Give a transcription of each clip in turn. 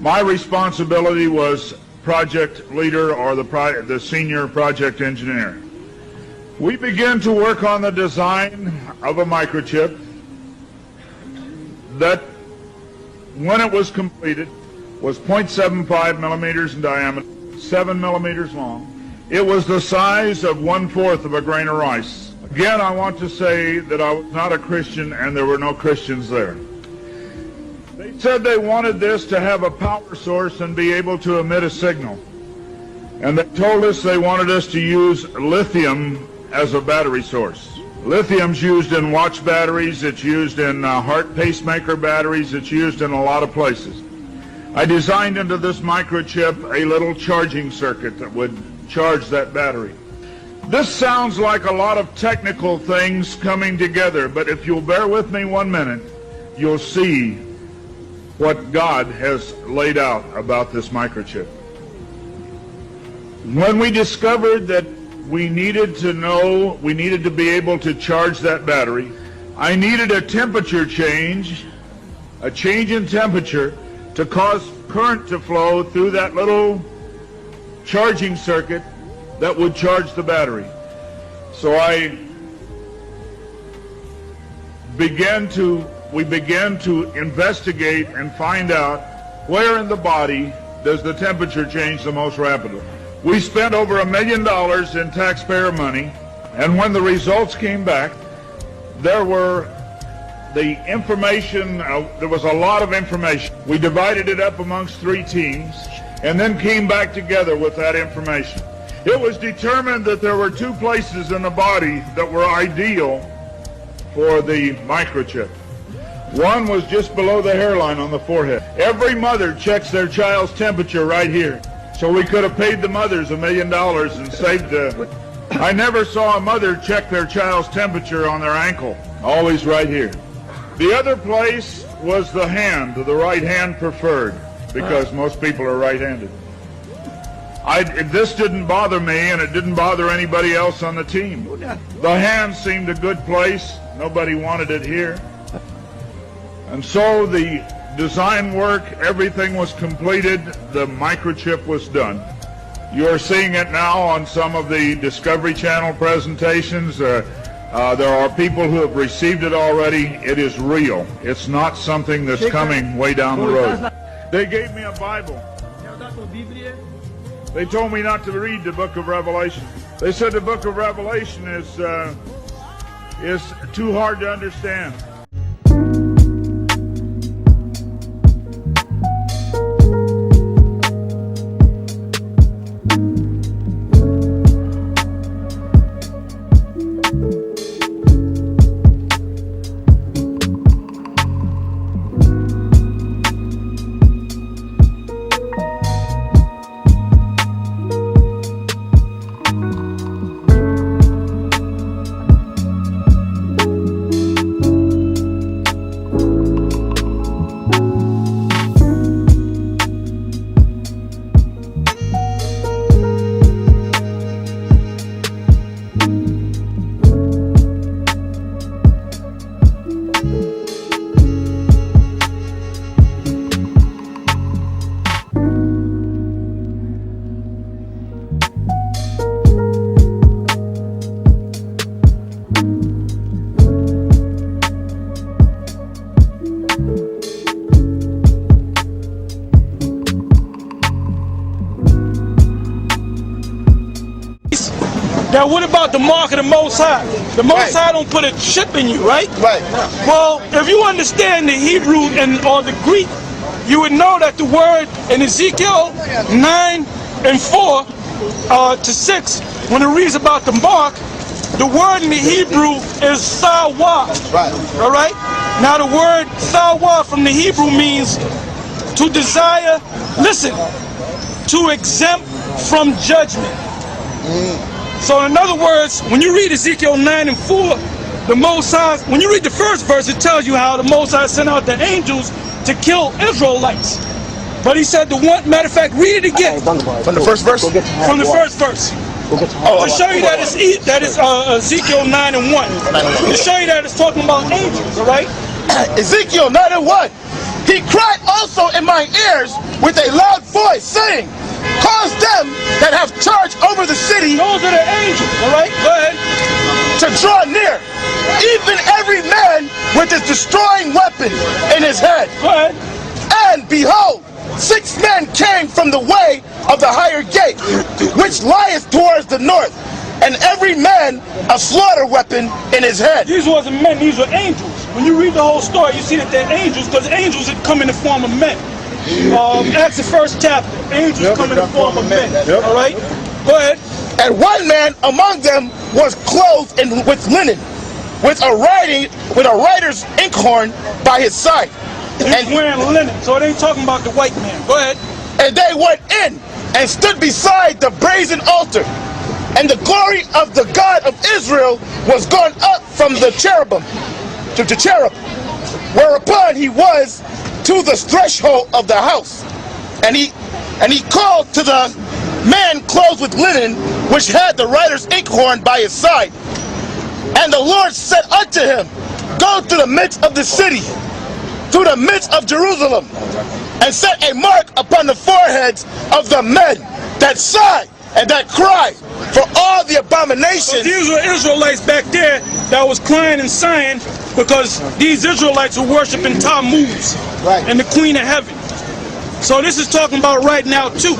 My responsibility was project leader, or the senior project engineer. We began to work on the design of a microchip that, when it was completed, was 0.75 millimeters in diameter, 7 millimeters long. It was the size of 1/4 of a grain of rice. Again, I want to say that I was not a Christian, and there were no Christians there. They said they wanted this to have a power source and be able to emit a signal. And they told us they wanted us to use lithium as a battery source. Lithium's used in watch batteries, it's used in heart pacemaker batteries, it's used in a lot of places. I designed into this microchip a little charging circuit that would charge that battery. This sounds like a lot of technical things coming together, but if you'll bear with me 1 minute, you'll see what God has laid out about this microchip. When we discovered that we needed to be able to charge that battery, I needed a temperature change, a change in temperature, to cause current to flow through that little charging circuit that would charge the battery. So we began to investigate and find out where in the body does the temperature change the most rapidly. We spent over $1 million in taxpayer money, and when the results came back, there was a lot of information. We divided it up amongst 3 teams and then came back together with that information. It was determined that there were 2 places in the body that were ideal for the microchip. One was just below the hairline on the forehead. Every mother checks their child's temperature right here. So we could have paid the mothers $1 million and saved I never saw a mother check their child's temperature on their ankle. Always right here. The other place was the hand, the right hand preferred, because most people are right-handed. This didn't bother me, and it didn't bother anybody else on the team. The hand seemed a good place. Nobody wanted it here. And so the design work, everything was completed. The microchip was done. You are seeing it now on some of the Discovery Channel presentations. There are people who have received it already. It is real. It's not something that's coming way down the road. They gave me a Bible. They told me not to read the book of Revelation. They said the book of Revelation is too hard to understand. Now what about the mark of the Most High? The Most High don't put a chip in you, right? Right. Well, if you understand the Hebrew or the Greek, you would know that the word in Ezekiel 9:4-6, when it reads about the mark, the word in the Hebrew is sawa. Right. All right? Now the word sawa from the Hebrew means to desire, listen, to exempt from judgment. So in other words, when you read Ezekiel 9:4, the Most High, when you read the first verse, it tells you how the Most High sent out the angels to kill Israelites. But he said the one, matter of fact, read it again. From the first verse? From the first verse. To show you that it's Ezekiel 9:1. To show you that it's talking about angels, all right? Ezekiel 9:1. He cried also in my ears with a loud voice, saying, cause them that have charge over the city, those are the angels, all right? Go ahead. to draw near, even every man with his destroying weapon in his head. Go ahead. And behold, 6 men came from the way of the higher gate, which lieth towards the north, and every man a slaughter weapon in his head. These wasn't men, these were angels. When you read the whole story, you see that they're angels, because angels had come in the form of men. Acts the 1st chapter. Angels come in the form of men. All right? Go ahead. And one man among them was clothed with linen, with a writer's inkhorn by his side. He's wearing linen, so it ain't talking about the white man. Go ahead. And they went in and stood beside the brazen altar. And the glory of the God of Israel was gone up from the cherubim to the cherub, whereupon he was to the threshold of the house. And he called to the man clothed with linen, which had the writer's inkhorn by his side. And the Lord said unto him, go to the midst of the city, to the midst of Jerusalem, and set a mark upon the foreheads of the men that sigh and that cry for all the abominations. So these were Israelites back there that was crying and sighing because these Israelites were worshiping Tammuz and the Queen of Heaven. So this is talking about right now too.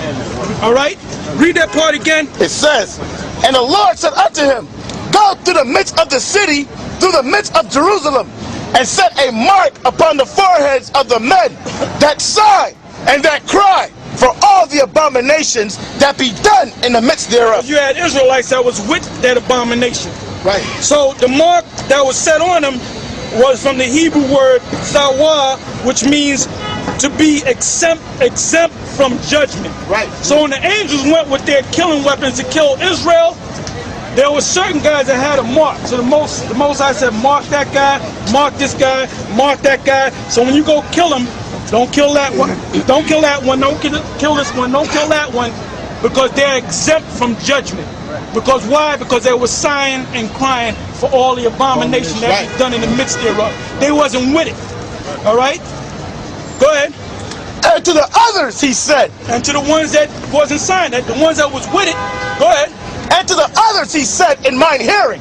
All right? Read that part again. It says, and the Lord said unto him, go to the midst of the city, through the midst of Jerusalem, and set a mark upon the foreheads of the men that sigh and that cry for all the abominations that be done in the midst thereof. You had Israelites that was with that abomination. Right. So the mark that was set on them was from the Hebrew word zawah, which means to be exempt from judgment. Right. So when the angels went with their killing weapons to kill Israel, there were certain guys that had a mark. So the most High said, mark that guy, mark this guy, mark that guy. So when you go kill them, don't kill that one, don't kill that one, don't kill this one, don't kill that one, because they're exempt from judgment. Because why? Because they were sighing and crying for all the abomination that was done in the midst thereof. They wasn't with it. All right? Go ahead. And to the others he said. And to the ones that wasn't sighing, the ones that was with it, go ahead. And to the others he said in mine hearing,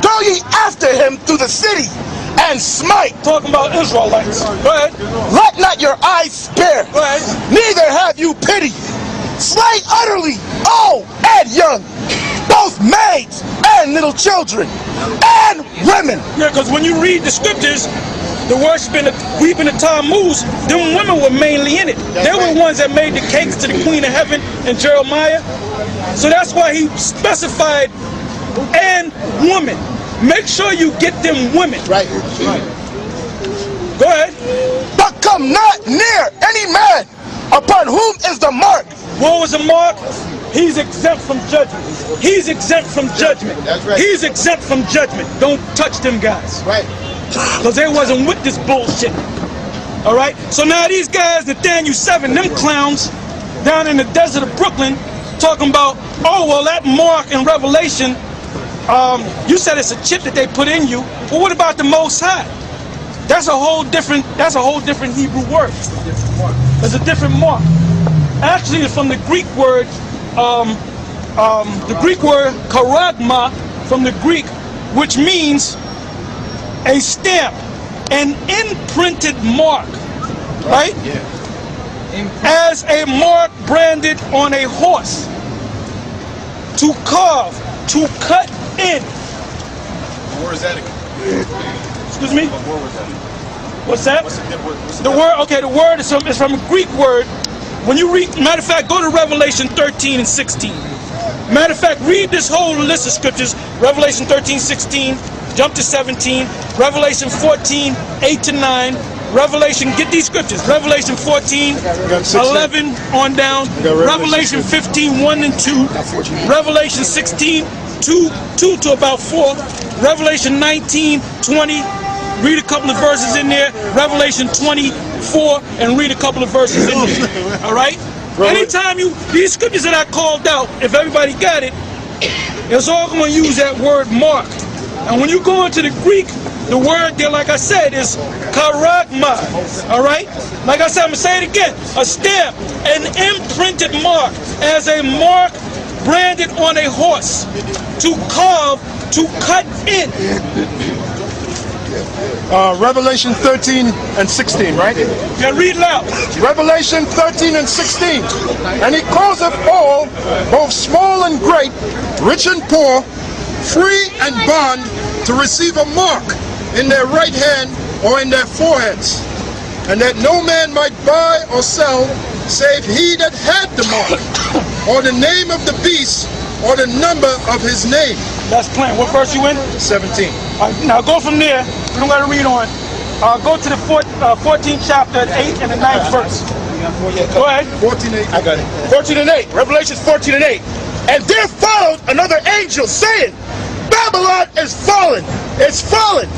go ye after him through the city, and smite. Talking about Israelites. Go ahead. Let not your eyes spare. Go ahead. Neither have you pity. Slay utterly old and young, both maids and little children, and women. Yeah, because when you read the scriptures, the worshiping, weeping of Tammuz, them women were mainly in it. They were the ones that made the cakes to the Queen of Heaven in Jeremiah. So that's why he specified and women. Make sure you get them women. Right. Go ahead. But come not near any man upon whom is the mark. What was the mark? He's exempt from judgment. He's exempt from judgment. That's right. He's exempt from judgment. Don't touch them guys. Right. Because they wasn't with this bullshit. All right? So now these guys, Nathaniel 7, them clowns down in the desert of Brooklyn, talking about, oh, well, that mark in Revelation, you said it's a chip that they put in you. Well, what about the Most High? That's a whole different Hebrew word. It's a different mark. Actually, it's from the Greek word, charagma, from the Greek, which means a stamp, an imprinted mark, right? As a mark branded on a horse, to carve, to cut in. Where is that again? Excuse me? Where was that? What's that? What's The word, okay, the word is from a Greek word. When you read, matter of fact, go to Revelation 13 and 16. Matter of fact, read this whole list of scriptures. Revelation 13, 16, jump to 17, Revelation 14, 8 to 9, Revelation, get these scriptures, Revelation 14, 11 on down, Revelation 15, 1 and 2, Revelation 16, 2 to about 4, Revelation 19, 20, read a couple of verses in there, Revelation 24, and read a couple of verses in there, all right? Anytime these scriptures that I called out, if everybody got it, it's all going to use that word mark. And when you go into the Greek, The word there, like I said, is karagma. All right? Like I said, I'm going to say it again. A stamp, an imprinted mark, as a mark branded on a horse. To carve, to cut in. Revelation 13 and 16, right? Yeah, read loud. Revelation 13 and 16. And he causeth all, both small and great, rich and poor, free and bond, to receive a mark in their right hand or in their foreheads, and that no man might buy or sell save he that had the mark, or the name of the beast, or the number of his name. That's plain. What verse you in? 17. All right, now go from there. We don't got to read on. Go to the 14th chapter, 8 and the 9th verse. Go ahead. 14:8. I got it. 14 and 8. Revelations 14 and 8. And there followed another angel saying, Babylon is fallen. It's fallen.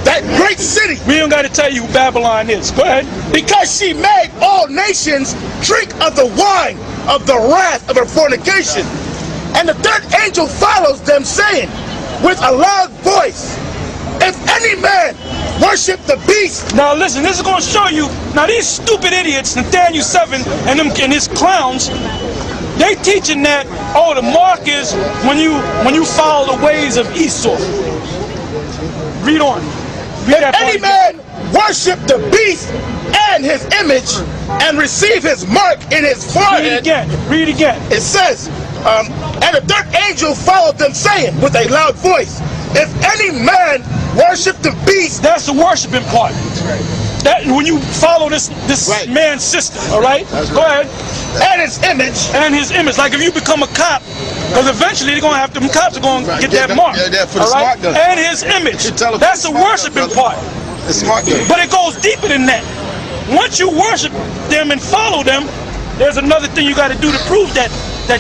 That great city. We don't got to tell you who Babylon is. Go ahead. Because she made all nations drink of the wine of the wrath of her fornication. And the third angel follows them, saying with a loud voice, if any man worship the beast. Now listen, this is going to show you. Now these stupid idiots, Nathaniel 7 and his clowns, they teaching that, oh, the mark is when you follow the ways of Esau. Read on. Read that Any man worship the beast and his image and receive his mark in his forehead. Read it again. Read it again. It says, and the third angel followed them, saying with a loud voice, if any man worship the beast. That's the worshiping part. That when you follow this Right. man's system, all right? Go ahead. And his image. And his image. Like if you become a cop, because eventually they're gonna have them cops are gonna get that mark. Yeah, for the all right? smart gun. And his image. tell 'em That's the smart gun, worshiping brother. part. It's smart gun. But it goes deeper than that. Once you worship them and follow them, there's another thing you got to do to prove that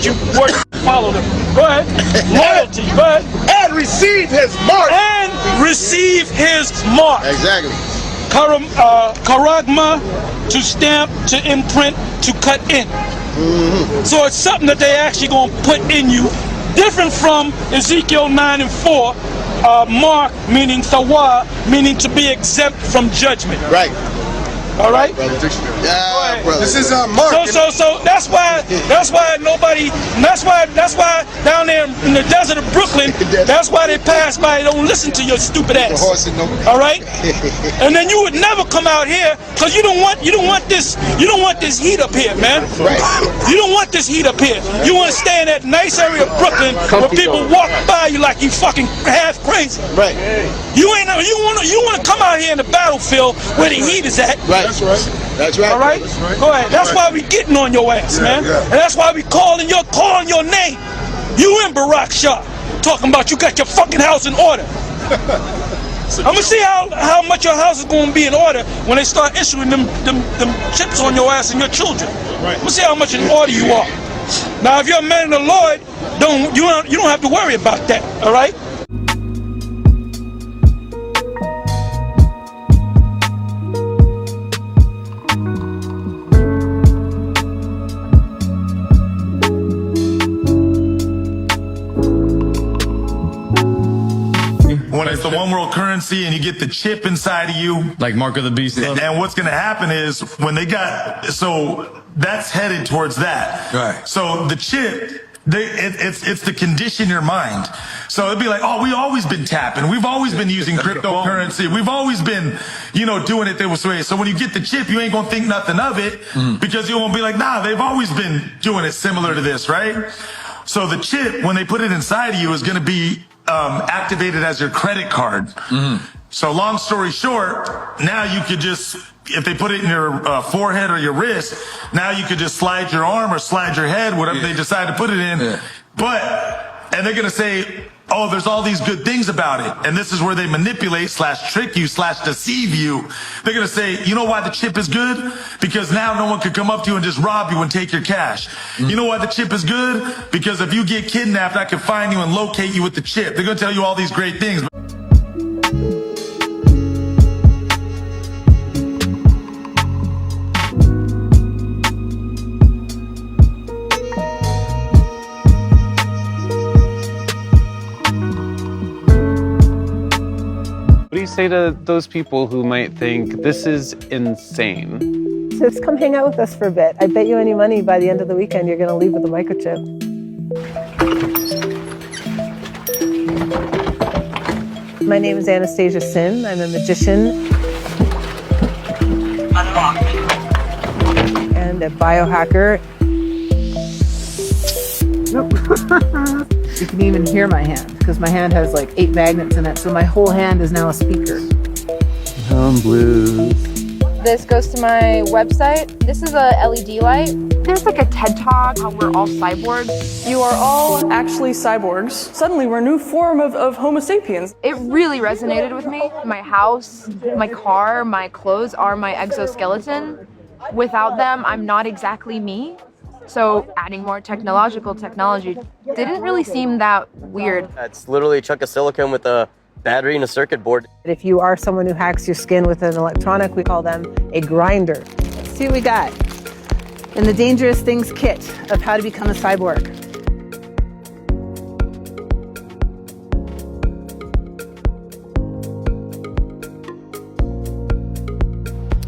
you worship and follow them. Go ahead. Loyalty. Go ahead. And receive his mark. And receive his mark. Exactly. Karagma, to stamp, to imprint, to cut in. So it's something that they actually going to put in you, different from Ezekiel 9 and 4, mark meaning thawa, meaning to be exempt from judgment. Right. All right. Yeah, brother. This is Mark. So that's why nobody. That's why down there in the desert of Brooklyn, that's why they pass by. They don't listen to your stupid ass. All right. And then you would never come out here because you don't want this heat up here, man. Right. You don't want this heat up here. You want to stay in that nice area of Brooklyn where people walk by you like you fucking half crazy. Right. You want to come out here in the battlefield where the heat is at. Right. That's right. That's right. All right? Go ahead. That's why we getting on your ass, man. And that's why we calling your name. You and Barack Shah talking about you got your fucking house in order. I'm gonna see how much your house is gonna be in order when they start issuing them chips on your ass and your children. Right. I'm gonna see how much in order you are. Now, if you're a man of the Lord, you don't have to worry about that. All right? When it's the one world currency and you get the chip inside of you. Like Mark of the Beast. And what's going to happen is when they so that's headed towards that. Right. So the chip, it's to condition your mind. So it'd be like, oh, we've always been tapping. We've always been using cryptocurrency. We've always been, doing it this way. So when you get the chip, you ain't going to think nothing of it because you won't be like, nah, they've always been doing it similar to this, right? So the chip, when they put it inside of you, is going to be activated as your credit card. So long story short, now you could just, if they put it in your forehead or your wrist, now you could just slide your arm or slide your head, whatever they decide to put it in. And they're going to say, oh, there's all these good things about it. And this is where they manipulate / trick you / deceive you. They're going to say, you know why the chip is good? Because now no one could come up to you and just rob you and take your cash. You know why the chip is good? Because if you get kidnapped, I can find you and locate you with the chip. They're going to tell you all these great things. say to those people who might think this is insane? Just come hang out with us for a bit. I bet you any money by the end of the weekend you're going to leave with a microchip. My name is Anastasia Sin. I'm a magician and a biohacker. You can even hear my hand because my hand has like 8 magnets in it, so my whole hand is now a speaker. Blues. This goes to my website. This is a LED light. There's like a TED Talk, how we're all cyborgs. You are all actually cyborgs. Suddenly we're a new form of Homo sapiens. It really resonated with me. My house, my car, my clothes are my exoskeleton. Without them, I'm not exactly me. So adding more technology didn't really seem that weird. It's literally a chunk of silicone with a battery and a circuit board. If you are someone who hacks your skin with an electronic, we call them a grinder. Let's see what we got In the Dangerous Things kit of how to become a cyborg.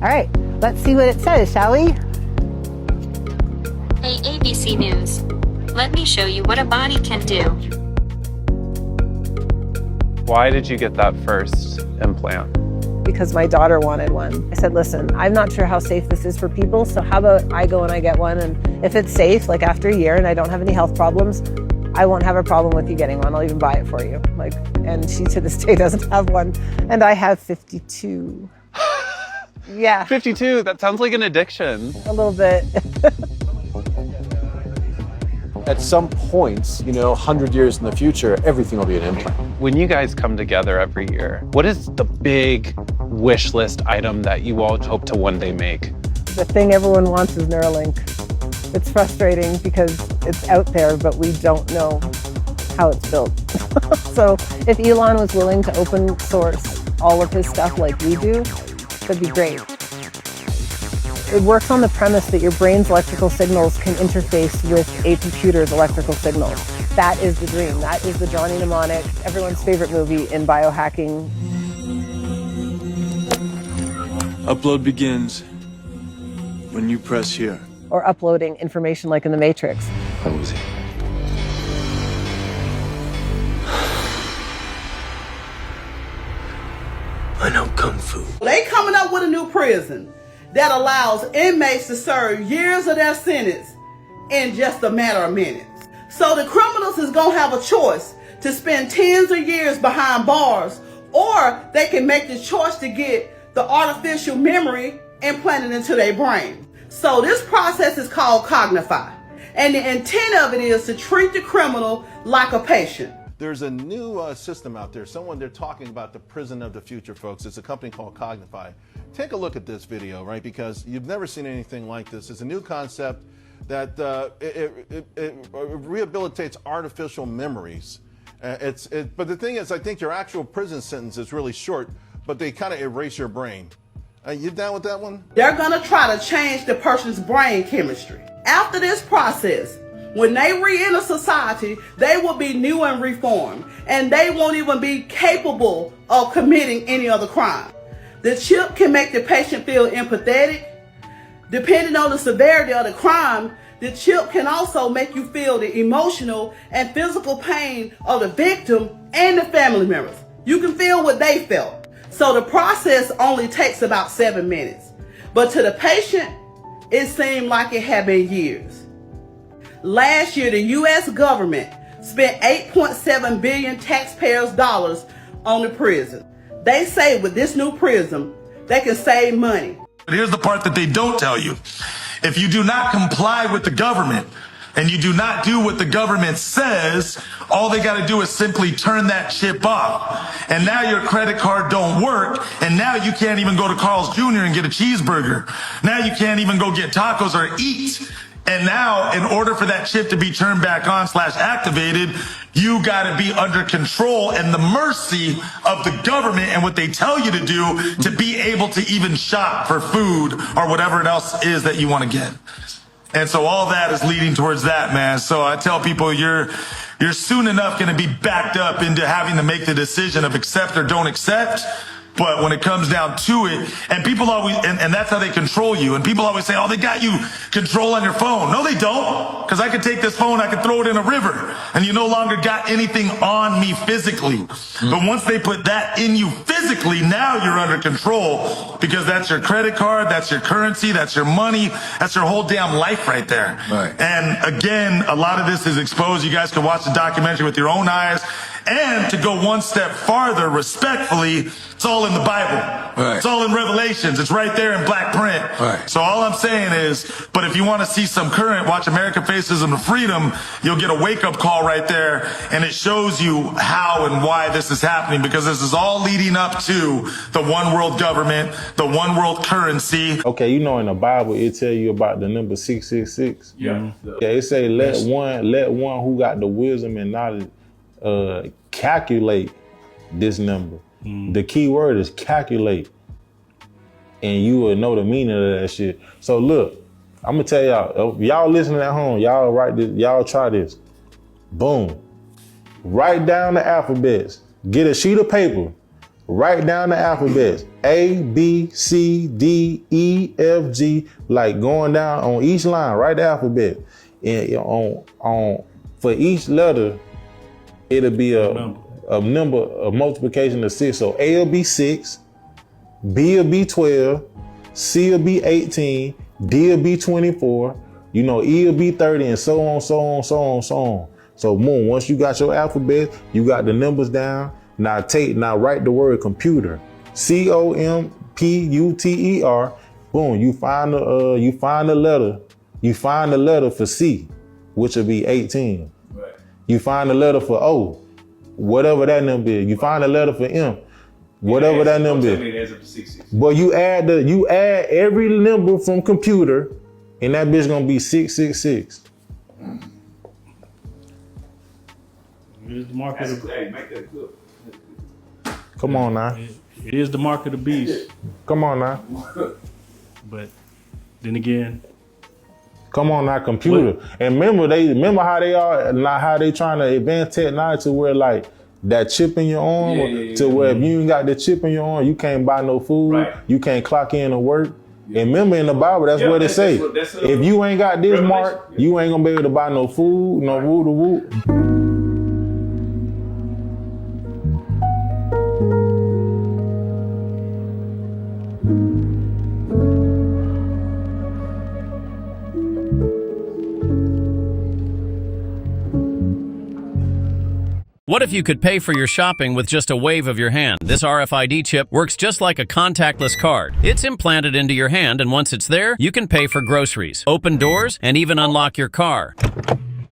All right, let's see what it says, shall we? Hey, ABC News. Let me show you what a body can do. Why did you get that first implant? Because my daughter wanted one. I said, listen, I'm not sure how safe this is for people, so how about I go and I get one, and if it's safe, like after a year and I don't have any health problems, I won't have a problem with you getting one. I'll even buy it for you. And she to this day doesn't have one, and I have 52. Yeah. 52, that sounds like an addiction. A little bit. At some points, 100 years in the future, everything will be an implant. When you guys come together every year, what is the big wish list item that you all hope to one day make? The thing everyone wants is Neuralink. It's frustrating because it's out there, but we don't know how it's built. So if Elon was willing to open source all of his stuff like we do, that'd be great. It works on the premise that your brain's electrical signals can interface with a computer's electrical signals. That is the dream. That is the Johnny Mnemonic, everyone's favorite movie in biohacking. Upload begins when you press here. Or uploading information like in the Matrix. Close it. I know Kung Fu. They coming up with a new prison that allows inmates to serve years of their sentence in just a matter of minutes. So the criminals is gonna have a choice to spend tens of years behind bars, or they can make the choice to get the artificial memory implanted into their brain. So this process is called Cognify, and the intent of it is to treat the criminal like a patient. There's a new system out there. They're talking about the prison of the future, folks. It's a company called Cognify. Take a look at this video, right? Because you've never seen anything like this. It's a new concept that it rehabilitates artificial memories. But the thing is, I think your actual prison sentence is really short, but they kind of erase your brain. You down with that one? They're gonna try to change the person's brain chemistry. After this process, when they re-enter society, they will be new and reformed, and they won't even be capable of committing any other crime. The chip can make the patient feel empathetic. Depending on the severity of the crime, the chip can also make you feel the emotional and physical pain of the victim and the family members. You can feel what they felt. So the process only takes about 7 minutes. But to the patient, it seemed like it had been years. Last year, the U.S. government spent $8.7 billion taxpayers' dollars on the prison. They say with this new prison, they can save money. But here's the part that they don't tell you. If you do not comply with the government and you do not do what the government says, all they got to do is simply turn that chip off. And now your credit card don't work. And now you can't even go to Carl's Jr. and get a cheeseburger. Now you can't even go get tacos or eat. And now, in order for that chip to be turned back on / activated, you got to be under control and the mercy of the government and what they tell you to do to be able to even shop for food or whatever else is that you want to get. And so all that is leading towards that, man. So I tell people you're soon enough going to be backed up into having to make the decision of accept or don't accept. But when it comes down to it, and people always, and that's how they control you. And people always say, oh, they got you control on your phone. No, they don't. Because I could take this phone, I could throw it in a river, and you no longer got anything on me physically. But once they put that in you physically, now you're under control, because that's your credit card, that's your currency, that's your money, that's your whole damn life right there. Right. And again, a lot of this is exposed. You guys can watch the documentary with your own eyes. And to go one step farther, respectfully, it's all in the Bible. Right. It's all in Revelations. It's right there in black print. Right. So all I'm saying is, but if you want to see some current, watch American Fascism and Freedom, you'll get a wake-up call right there, and it shows you how and why this is happening, because this is all leading up to the one world government, the one world currency. Okay, you know in the Bible, it tell you about the number 666. Yeah. Yeah, it say, let one who got the wisdom and knowledge calculate this number. The key word is calculate, and you will know the meaning of that shit. So look, I'm gonna tell y'all, y'all listening at home, y'all write this, y'all try this. Boom. Write down the alphabets. Get a sheet of paper. Write down the alphabets. A, B, C, D, E, F, G, like going down on each line. Write the alphabet. And on for each letter, it'll be a number, a multiplication of 6. So A will be 6, B will be 12, C will be 18, D will be 24, you know, E will be 30, and so on, so on, so on, so on. So boom, once you got your alphabet, you got the numbers down. Now write the word computer. COMPUTER. Boom, you find the letter for C, which will be 18. Right. You find the letter for O, whatever that number is. You find a letter for M, whatever that number is. But you add every number from computer, and that bitch gonna be 666. It is the mark of the beast. Make that good. Come on now. It is the mark of the beast. Come on now. But then again, come on now, computer. What? And remember how they are, like how they trying to advance technology to where like that chip in your arm, to where if you ain't got the chip in your arm, you can't buy no food, right. You can't clock in or work. Yeah. And remember in the Bible, that's what it say. If you ain't got this mark, you ain't gonna be able to buy no food, no woo. What if you could pay for your shopping with just a wave of your hand? This RFID chip works just like a contactless card. It's implanted into your hand, and once it's there, you can pay for groceries, open doors, and even unlock your car.